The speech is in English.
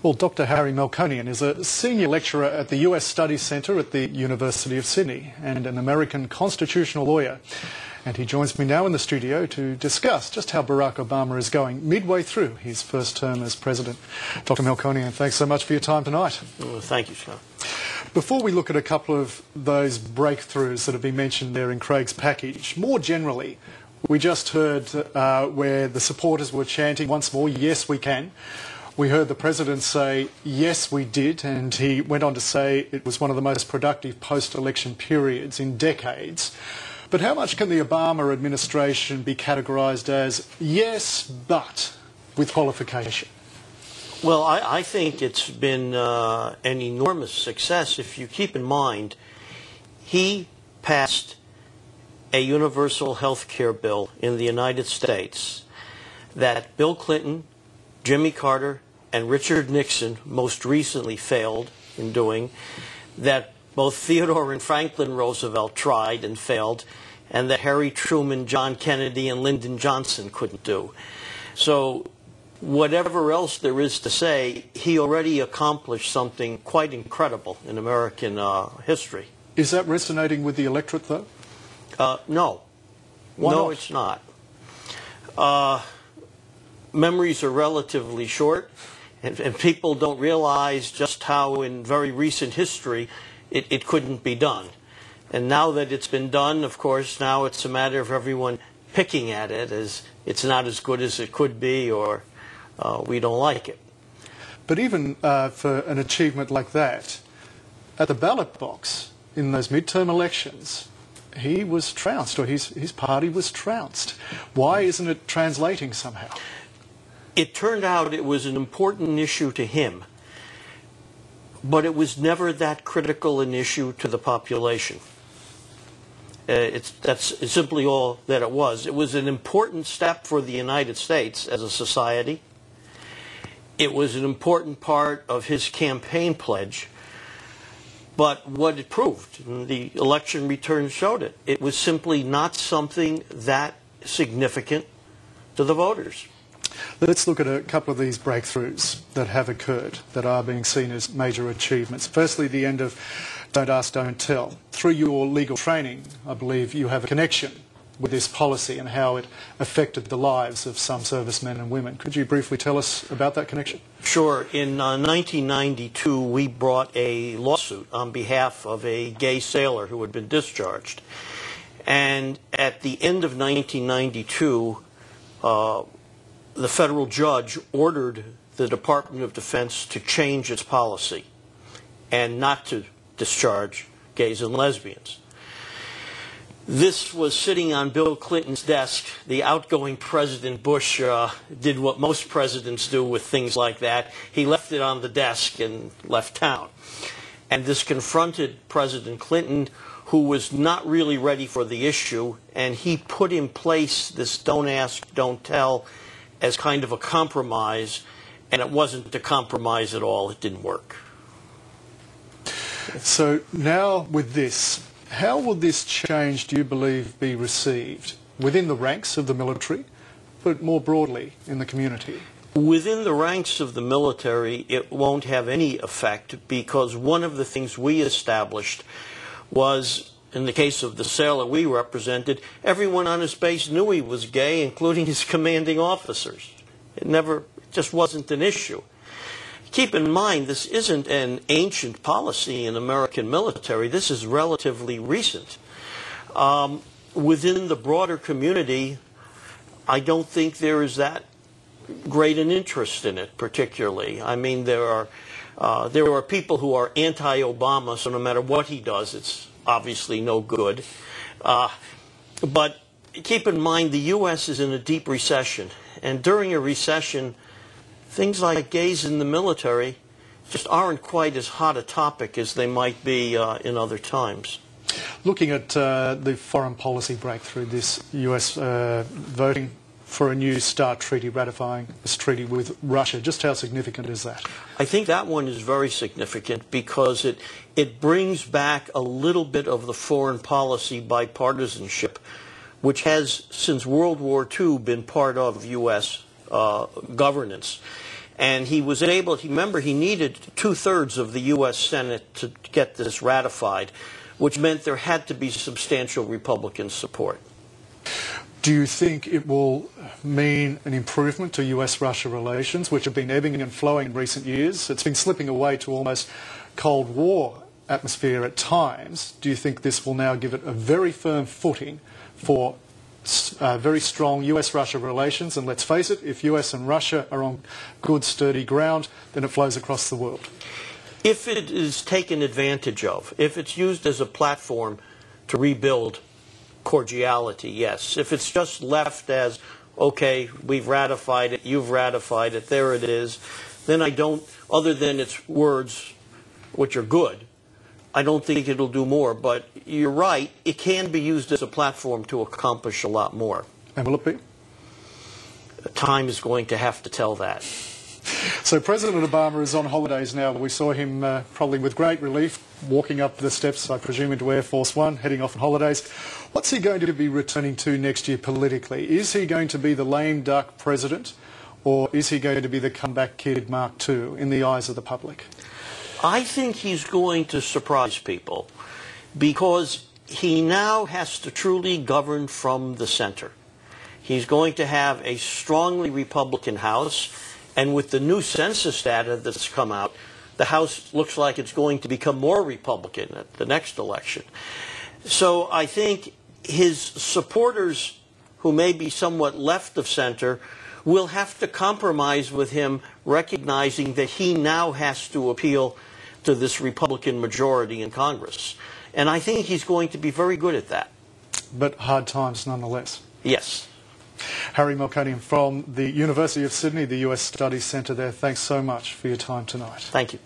Well, Dr Harry Melkonian is a senior lecturer at the US Studies Centre at the University of Sydney and an American constitutional lawyer. And he joins me now in the studio to discuss just how Barack Obama is going midway through his first term as president. Dr Melkonian, thanks so much for your time tonight. Well, thank you, Scott. Before we look at a couple of those breakthroughs that have been mentioned there in Craig's package, more generally, we just heard where the supporters were chanting once more, "Yes, we can." We heard the President say, "Yes, we did," and he went on to say it was one of the most productive post-election periods in decades. But how much can the Obama administration be categorised as yes, but, with qualification? Well, I think it's been an enormous success. If you keep in mind, he passed a universal health care bill in the United States that Bill Clinton, Jimmy Carter, and Richard Nixon most recently failed in doing, that both Theodore and Franklin Roosevelt tried and failed, and that Harry Truman, John Kennedy, and Lyndon Johnson couldn't do. So whatever else there is to say, he already accomplished something quite incredible in American history. Is that resonating with the electorate, though? No. Why no, not? It's not. Memories are relatively short, and people don't realize just how in very recent history it couldn't be done. And now that it's been done, of course, now it's a matter of everyone picking at it as it's not as good as it could be, or we don't like it. But even for an achievement like that, at the ballot box in those midterm elections, he was trounced, or his party was trounced. Why isn't it translating somehow? It turned out it was an important issue to him, but it was never that critical an issue to the population. That's simply all that it was. It was an important step for the United States as a society. It was an important part of his campaign pledge. But what it proved, and the election returns showed it, it was simply not something that significant to the voters. Let's look at a couple of these breakthroughs that have occurred, that are being seen as major achievements. Firstly, the end of Don't Ask, Don't Tell. Through your legal training, I believe you have a connection with this policy and how it affected the lives of some servicemen and women. Could you briefly tell us about that connection? Sure. In 1992, we brought a lawsuit on behalf of a gay sailor who had been discharged. And at the end of 1992, the federal judge ordered the Department of Defense to change its policy and not to discharge gays and lesbians. This was sitting on Bill Clinton's desk. The outgoing President Bush did what most presidents do with things like that. He left it on the desk and left town. And this confronted President Clinton, who was not really ready for the issue, and he put in place this Don't Ask, Don't Tell as kind of a compromise, and it wasn't a compromise at all. It didn't work. So now with this, how will this change, do you believe, be received within the ranks of the military, but more broadly in the community? Within the ranks of the military, it won't have any effect, because one of the things we established was, in the case of the sailor we represented, everyone on his base knew he was gay, including his commanding officers. It just wasn't an issue. Keep in mind, this isn't an ancient policy in American military. This is relatively recent. Within the broader community, I don't think there is that great an interest in it, particularly. I mean, there are people who are anti-Obama, so no matter what he does, it's obviously no good. But keep in mind, the U.S. is in a deep recession. And during a recession, things like gays in the military just aren't quite as hot a topic as they might be in other times. Looking at the foreign policy breakthrough, this U.S. voting for a new START treaty, ratifying this treaty with Russia, just how significant is that? I think that one is very significant because it brings back a little bit of the foreign policy bipartisanship, which has, since World War II, been part of U.S. governance. And he was able, remember, he needed 2/3 of the U.S. Senate to get this ratified, which meant there had to be substantial Republican support. Do you think it will mean an improvement to US-Russia relations, which have been ebbing and flowing in recent years? It's been slipping away to almost Cold War atmosphere at times. Do you think this will now give it a very firm footing for very strong US-Russia relations? And let's face it, if US and Russia are on good, sturdy ground, then it flows across the world. If it is taken advantage of, if it's used as a platform to rebuild cordiality, yes. If it's just left as, okay, we've ratified it, you've ratified it, there it is, then I don't, other than its words, which are good, I don't think it'll do more. But you're right, it can be used as a platform to accomplish a lot more. And will it be? Time is going to have to tell that. So President Obama is on holidays now. We saw him probably with great relief walking up the steps, I presume, into Air Force One, heading off on holidays. What's he going to be returning to next year politically? Is he going to be the lame duck president, or is he going to be the comeback kid Mark II in the eyes of the public? I think he's going to surprise people because he now has to truly govern from the center. He's going to have a strongly Republican House, and with the new census data that's come out, the House looks like it's going to become more Republican at the next election. So I think his supporters, who may be somewhat left of center, will have to compromise with him, recognizing that he now has to appeal to this Republican majority in Congress. And I think he's going to be very good at that. But hard times nonetheless. Yes. Harry Melkonian from the University of Sydney, the US Studies Centre there. Thanks so much for your time tonight. Thank you.